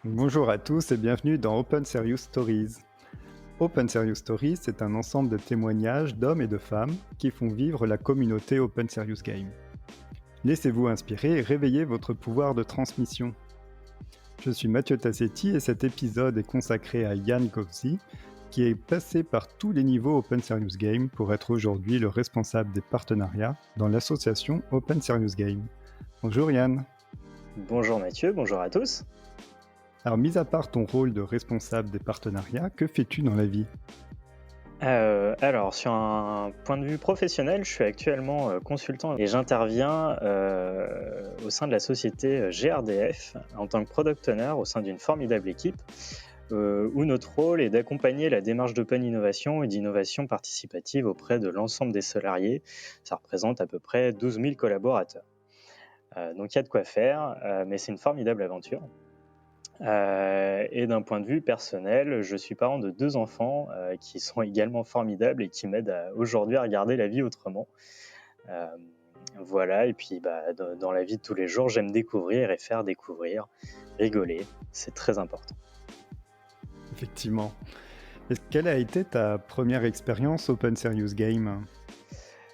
Bonjour à tous et bienvenue dans Open Serious Stories. Open Serious Stories, c'est un ensemble de témoignages d'hommes et de femmes qui font vivre la communauté Open Serious Game. Laissez-vous inspirer et réveillez votre pouvoir de transmission. Je suis Mathieu Tassetti et cet épisode est consacré à Yann Kovzi, qui est passé par tous les niveaux Open Serious Game pour être aujourd'hui le responsable des partenariats dans l'association Open Serious Game. Bonjour Yann. Bonjour Mathieu, bonjour à tous. Alors, mis à part ton rôle de responsable des partenariats, que fais-tu dans la vie ? Alors, sur un point de vue professionnel, je suis actuellement consultant et j'interviens au sein de la société GRDF en tant que product owner au sein d'une formidable équipe où notre rôle est d'accompagner la démarche d'open innovation et d'innovation participative auprès de l'ensemble des salariés. Ça représente à peu près 12 000 collaborateurs. Donc il y a de quoi faire, mais c'est une formidable aventure. Et d'un point de vue personnel, je suis parent de 2 enfants qui sont également formidables et qui m'aident aujourd'hui à regarder la vie autrement. Voilà, et puis dans la vie de tous les jours, j'aime découvrir et faire découvrir, rigoler, c'est très important. Effectivement. Et quelle a été ta première expérience Open Serious Game ?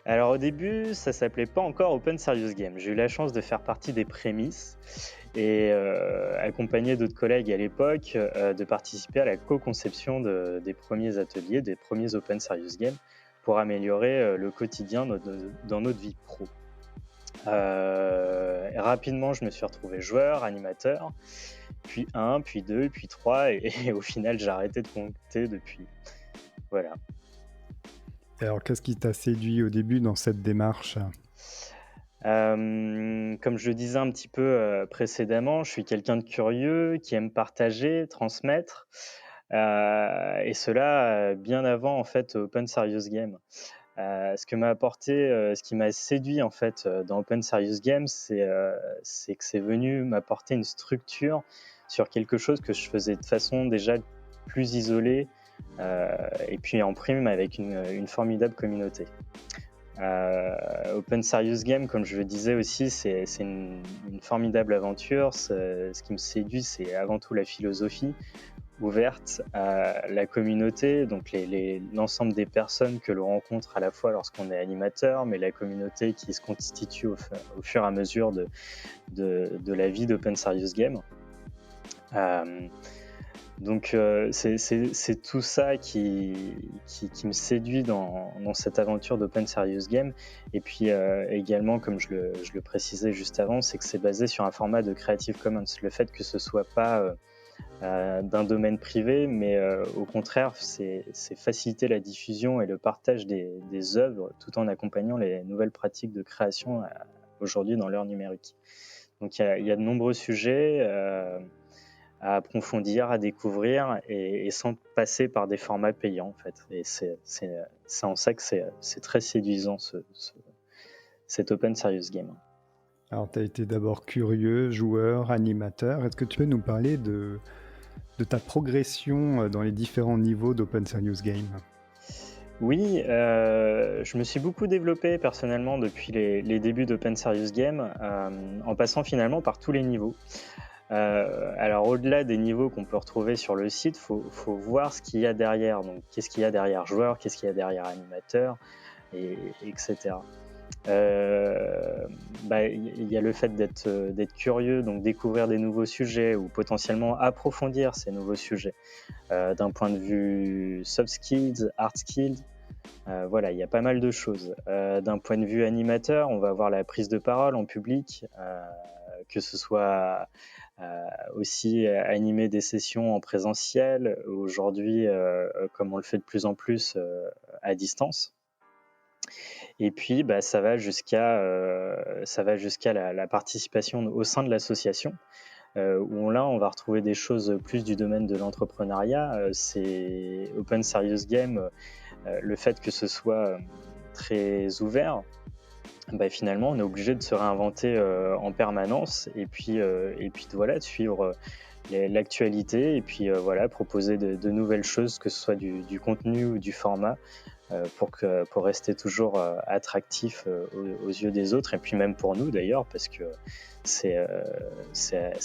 Alors au début, ça s'appelait pas encore Open Serious Game. J'ai eu la chance de faire partie des prémices et accompagné d'autres collègues à l'époque, de participer à la co-conception des premiers ateliers, des premiers Open Serious Games pour améliorer le quotidien dans notre vie pro. Rapidement, je me suis retrouvé joueur, animateur, puis 1, puis 2, puis 3 et au final, j'ai arrêté de compter depuis. Voilà. Alors, qu'est-ce qui t'a séduit au début dans cette démarche ? Comme je le disais un petit peu précédemment, je suis quelqu'un de curieux, qui aime partager, transmettre, et cela bien avant en fait Open Serious Game. Ce que m'a apporté, ce qui m'a séduit en fait dans Open Serious Game, c'est que c'est venu m'apporter une structure sur quelque chose que je faisais de façon déjà plus isolée, et puis en prime avec une formidable communauté. Open Serious Game, comme je le disais aussi, c'est une formidable aventure. Ce qui me séduit, c'est avant tout la philosophie ouverte à la communauté, donc l'ensemble des personnes que l'on rencontre à la fois lorsqu'on est animateur, mais la communauté qui se constitue au fur et à mesure de la vie d'Open Serious Game. Donc c'est tout ça qui me séduit dans cette aventure d'Open Serious Game. Et puis également, comme je le précisais juste avant, c'est que c'est basé sur un format de Creative Commons. Le fait que ce soit pas d'un domaine privé, mais au contraire, c'est faciliter la diffusion et le partage des œuvres tout en accompagnant les nouvelles pratiques de création aujourd'hui dans l'ère numérique. Donc il y a de nombreux sujets à approfondir, à découvrir et sans passer par des formats payants en fait. Et c'est en ça que c'est très séduisant cet Open Serious Game. Alors, tu as été d'abord curieux, joueur, animateur. Est-ce que tu peux nous parler de ta progression dans les différents niveaux d'Open Serious Game ? Oui, je me suis beaucoup développé personnellement depuis les débuts d'Open Serious Game, en passant finalement par tous les niveaux. Alors au-delà des niveaux qu'on peut retrouver sur le site, faut voir ce qu'il y a derrière. Donc qu'est-ce qu'il y a derrière joueur, qu'est-ce qu'il y a derrière animateur, etc. Il y a le fait d'être curieux, donc découvrir des nouveaux sujets ou potentiellement approfondir ces nouveaux sujets d'un point de vue soft skills, hard skills. Voilà, il y a pas mal de choses. D'un point de vue animateur, on va avoir la prise de parole en public, que ce soit aussi animer des sessions en présentiel, aujourd'hui comme on le fait de plus en plus à distance. Et puis ça va jusqu'à la participation au sein de l'association, où là on va retrouver des choses plus du domaine de l'entrepreneuriat. C'est Open Serious Game, le fait que ce soit très ouvert, finalement on est obligé de se réinventer en permanence et puis de suivre l'actualité et puis proposer de nouvelles choses, que ce soit du contenu ou du format, pour rester toujours attractif aux yeux des autres, et puis même pour nous d'ailleurs, parce que c'est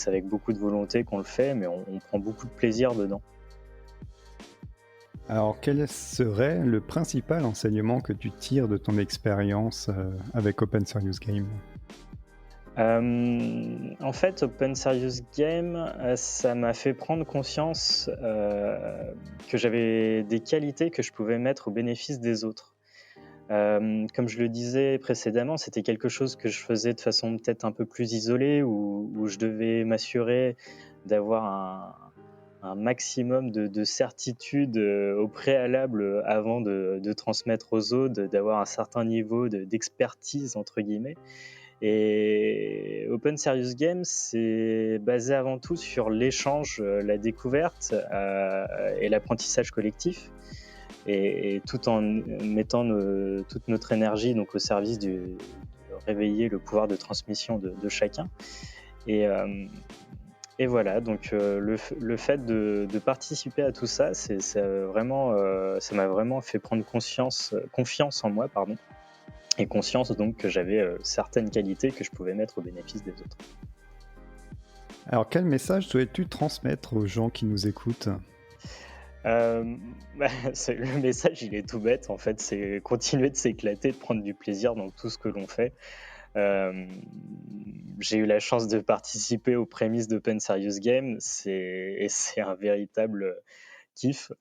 avec beaucoup de volonté qu'on le fait, mais on prend beaucoup de plaisir dedans. Alors, quel serait le principal enseignement que tu tires de ton expérience avec Open Serious Game? En fait, Open Serious Game, ça m'a fait prendre conscience que j'avais des qualités que je pouvais mettre au bénéfice des autres. Comme je le disais précédemment, c'était quelque chose que je faisais de façon peut-être un peu plus isolée, où je devais m'assurer d'avoir un maximum de certitude au préalable avant de transmettre aux autres, d'avoir un certain niveau d'expertise, entre guillemets. Et Open Serious Games, c'est basé avant tout sur l'échange, la découverte et l'apprentissage collectif, et tout en mettant toute notre énergie donc au service de réveiller le pouvoir de transmission de chacun. Et, euh, et voilà, donc le fait de participer à tout ça, ça m'a vraiment fait prendre confiance en moi, pardon, et conscience donc que j'avais certaines qualités que je pouvais mettre au bénéfice des autres. Alors, quel message souhaites-tu transmettre aux gens qui nous écoutent? Le message, il est tout bête, en fait, c'est continuer de s'éclater, de prendre du plaisir dans tout ce que l'on fait. J'ai eu la chance de participer aux prémices d'Open Serious Game, et c'est un véritable kiff,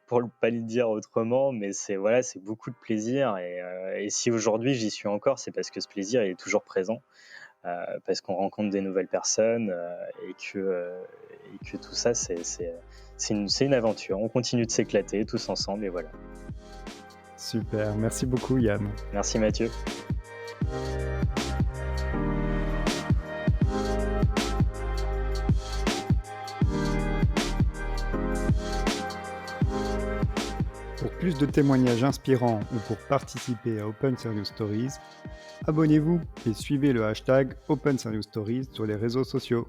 pour ne pas le dire autrement, mais c'est beaucoup de plaisir, et si aujourd'hui j'y suis encore, c'est parce que ce plaisir il est toujours présent, parce qu'on rencontre des nouvelles personnes, et que tout ça c'est une aventure. On continue de s'éclater tous ensemble, et voilà. Super, merci beaucoup Yann. Merci Mathieu. Pour plus de témoignages inspirants ou pour participer à Open Serious Stories, abonnez-vous et suivez le hashtag Open Serious Stories sur les réseaux sociaux.